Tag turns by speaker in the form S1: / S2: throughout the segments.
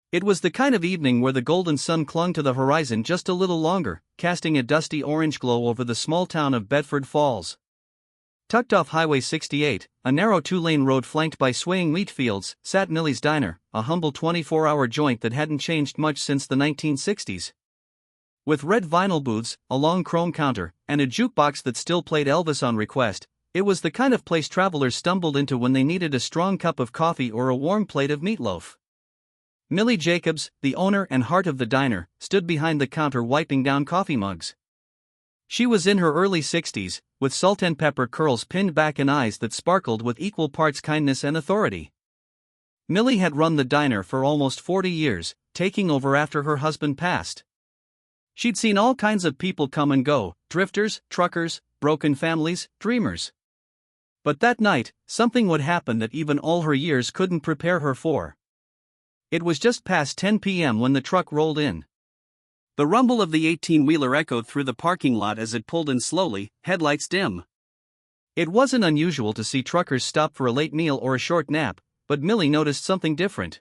S1: It was the kind of evening where the golden sun clung to the horizon just a little longer, casting a dusty orange glow over the small town of Bedford Falls. Tucked off Highway 68, a narrow two-lane road flanked by swaying wheat fields, sat Millie's Diner, a humble 24-hour joint that hadn't changed much since the 1960s. With red vinyl booths, a long chrome counter, and a jukebox that still played Elvis on request, it was the kind of place travelers stumbled into when they needed a strong cup of coffee or a warm plate of meatloaf. Millie Jacobs, the owner and heart of the diner, stood behind the counter wiping down coffee mugs. She was in her early 60s, with salt and pepper curls pinned back and eyes that sparkled with equal parts kindness and authority. Millie had run the diner for almost 40 years, taking over after her husband passed. She'd seen all kinds of people come and go, drifters, truckers, broken families, dreamers. But that night, something would happen that even all her years couldn't prepare her for. It was just past 10 p.m. when the truck rolled in. The rumble of the 18-wheeler echoed through the parking lot as it pulled in slowly, headlights dim. It wasn't unusual to see truckers stop for a late meal or a short nap, but Millie noticed something different.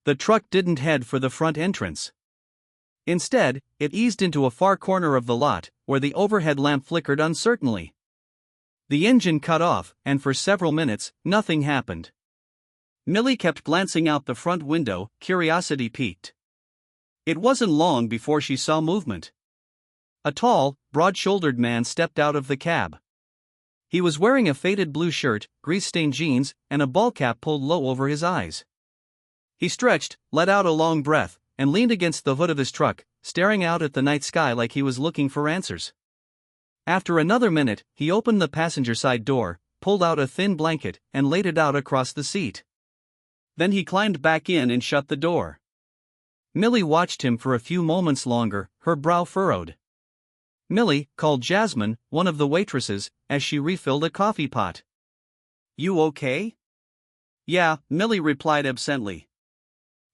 S1: The truck didn't head for the front entrance. Instead, it eased into a far corner of the lot, where the overhead lamp flickered uncertainly. The engine cut off, and for several minutes, nothing happened. Millie kept glancing out the front window, curiosity piqued. It wasn't long before she saw movement. A tall, broad-shouldered man stepped out of the cab. He was wearing a faded blue shirt, grease-stained jeans, and a ball cap pulled low over his eyes. He stretched, let out a long breath, and leaned against the hood of his truck, staring out at the night sky like he was looking for answers. After another minute, he opened the passenger side door, pulled out a thin blanket, and laid it out across the seat. Then he climbed back in and shut the door. Millie watched him for a few moments longer, her brow furrowed. Millie called Jasmine, one of the waitresses, as she refilled a coffee pot. "You okay?" "Yeah," Millie replied absently.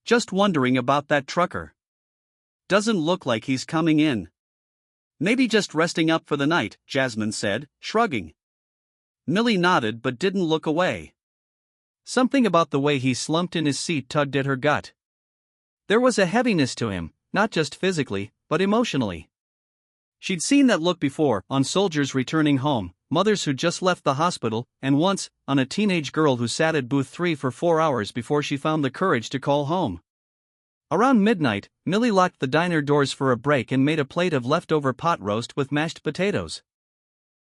S1: "Just wondering about that trucker. Doesn't look like he's coming in." "Maybe just resting up for the night," Jasmine said, shrugging. Millie nodded but didn't look away. Something about the way he slumped in his seat tugged at her gut. There was a heaviness to him, not just physically, but emotionally. She'd seen that look before, on soldiers returning home, mothers who just left the hospital, and once, on a teenage girl who sat at booth 3 for 4 hours before she found the courage to call home. Around midnight, Millie locked the diner doors for a break and made a plate of leftover pot roast with mashed potatoes.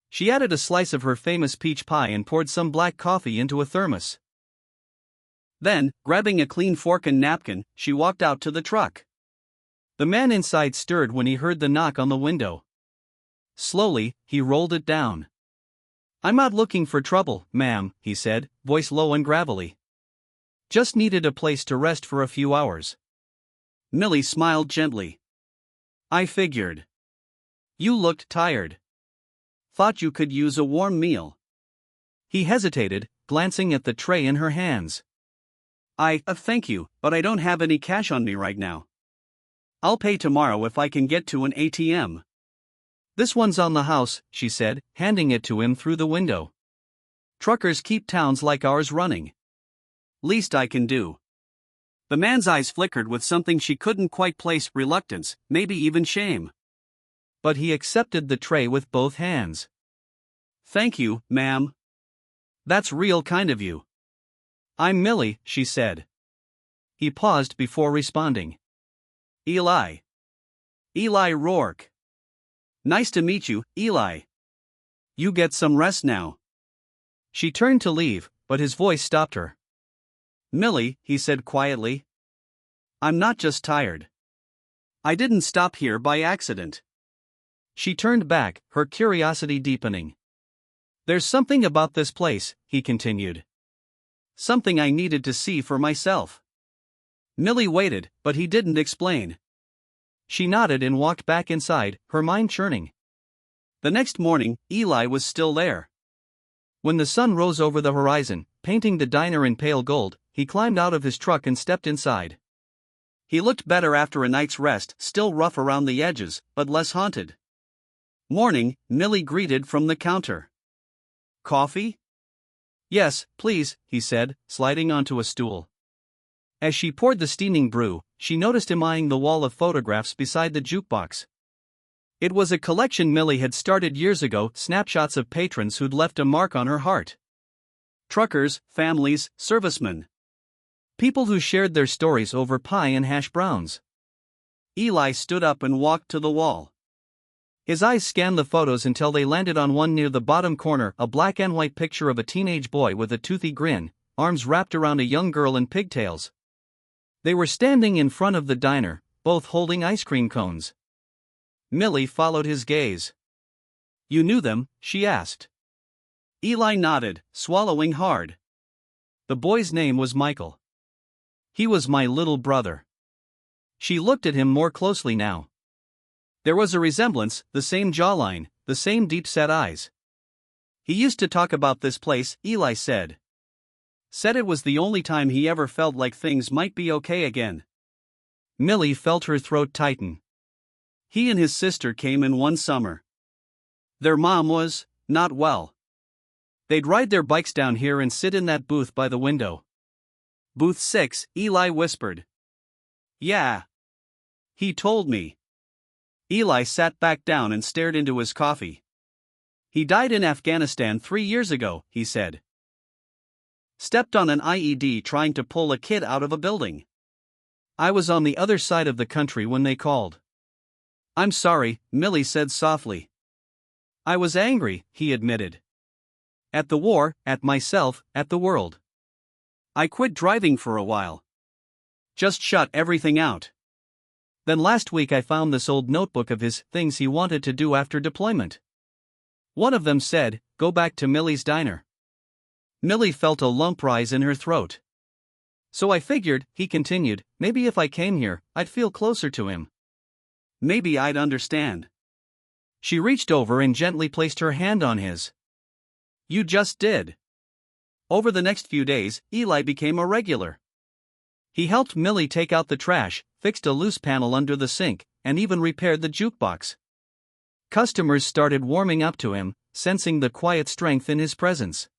S1: She added a slice of her famous peach pie and poured some black coffee into a thermos. Then, grabbing a clean fork and napkin, she walked out to the truck. The man inside stirred when he heard the knock on the window. Slowly, he rolled it down. "I'm not looking for trouble, ma'am," he said, voice low and gravelly. "Just needed a place to rest for a few hours." Millie smiled gently. "I figured. You looked tired. Thought you could use a warm meal." He hesitated, glancing at the tray in her hands. Thank you, but I don't have any cash on me right now. I'll pay tomorrow if I can get to an ATM." "This one's on the house," she said, handing it to him through the window. "Truckers keep towns like ours running." "Least I can do." The man's eyes flickered with something she couldn't quite place, reluctance, maybe even shame. But he accepted the tray with both hands. "Thank you, ma'am. That's real kind of you." "I'm Millie," she said. He paused before responding. "Eli. Eli Rourke. Nice to meet you, Eli. You get some rest now." She turned to leave, but his voice stopped her. "Millie," he said quietly. "I'm not just tired. I didn't stop here by accident." She turned back, her curiosity deepening. "There's something about this place," he continued. "Something I needed to see for myself." Millie waited, but he didn't explain. She nodded and walked back inside, her mind churning. The next morning, Eli was still there. When the sun rose over the horizon, painting the diner in pale gold, he climbed out of his truck and stepped inside. He looked better after a night's rest, still rough around the edges, but less haunted. "Morning," Millie greeted from the counter. "Coffee?" "Yes, please," he said, sliding onto a stool. As she poured the steaming brew, she noticed him eyeing the wall of photographs beside the jukebox. It was a collection Millie had started years ago, snapshots of patrons who'd left a mark on her heart. Truckers, families, servicemen. People who shared their stories over pie and hash browns. Eli stood up and walked to the wall. His eyes scanned the photos until they landed on one near the bottom corner, a black and white picture of a teenage boy with a toothy grin, arms wrapped around a young girl in pigtails. They were standing in front of the diner, both holding ice cream cones. Millie followed his gaze. "You knew them?" she asked. Eli nodded, swallowing hard. "The boy's name was Michael. He was my little brother." She looked at him more closely now. There was a resemblance, the same jawline, the same deep-set eyes. "He used to talk about this place," Eli said. "Said it was the only time he ever felt like things might be okay again." Millie felt her throat tighten. He and his sister came in one summer. Their mom was not well. They'd ride their bikes down here and sit in that booth by the window. "Booth 6, Eli whispered. "Yeah. He told me." Eli sat back down and stared into his coffee. "He died in Afghanistan 3 years ago," he said. "Stepped on an IED trying to pull a kid out of a building. I was on the other side of the country when they called." "I'm sorry," Millie said softly. "I was angry," he admitted. "At the war, at myself, at the world. I quit driving for a while. Just shut everything out. Then last week I found this old notebook of his things he wanted to do after deployment. One of them said, 'Go back to Millie's diner.'" Millie felt a lump rise in her throat. "So I figured," he continued, "maybe if I came here, I'd feel closer to him. Maybe I'd understand." She reached over and gently placed her hand on his. "You just did." Over the next few days, Eli became a regular. He helped Millie take out the trash, fixed a loose panel under the sink, and even repaired the jukebox. Customers started warming up to him, sensing the quiet strength in his presence.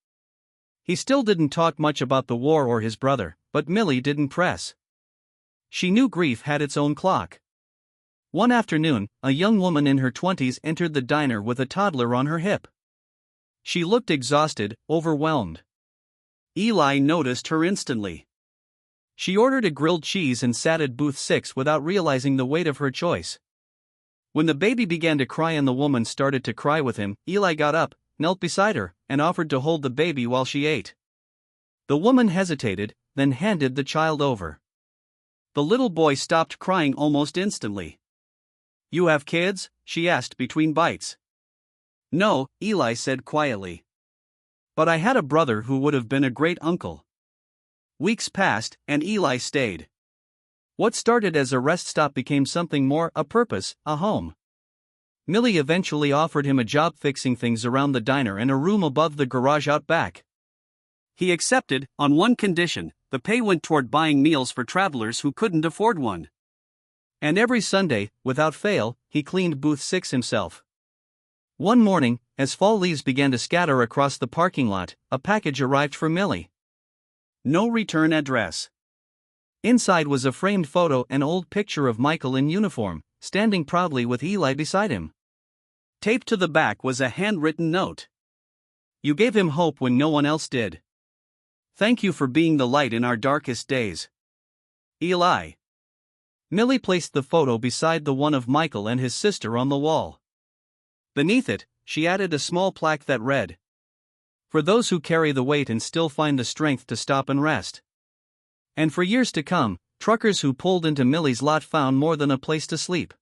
S1: He still didn't talk much about the war or his brother, but Millie didn't press. She knew grief had its own clock. One afternoon, a young woman in her 20s entered the diner with a toddler on her hip. She looked exhausted, overwhelmed. Eli noticed her instantly. She ordered a grilled cheese and sat at booth 6 without realizing the weight of her choice. When the baby began to cry and the woman started to cry with him, Eli got up, knelt beside her, and offered to hold the baby while she ate. The woman hesitated, then handed the child over. The little boy stopped crying almost instantly. "You have kids?" she asked between bites. "No," Eli said quietly. "But I had a brother who would have been a great uncle." Weeks passed, and Eli stayed. What started as a rest stop became something more, a purpose, a home. Millie eventually offered him a job fixing things around the diner and a room above the garage out back. He accepted, on one condition: the pay went toward buying meals for travelers who couldn't afford one. And every Sunday, without fail, he cleaned booth 6 himself. One morning, as fall leaves began to scatter across the parking lot, a package arrived for Millie. No return address. Inside was a framed photo, an old picture of Michael in uniform, standing proudly with Eli beside him. Taped to the back was a handwritten note. "You gave him hope when no one else did. Thank you for being the light in our darkest days. Eli." Millie placed the photo beside the one of Michael and his sister on the wall. Beneath it, she added a small plaque that read, "For those who carry the weight and still find the strength to stop and rest." And for years to come, truckers who pulled into Millie's lot found more than a place to sleep.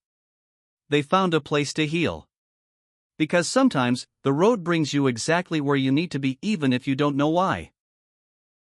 S1: They found a place to heal. Because sometimes, the road brings you exactly where you need to be even if you don't know why.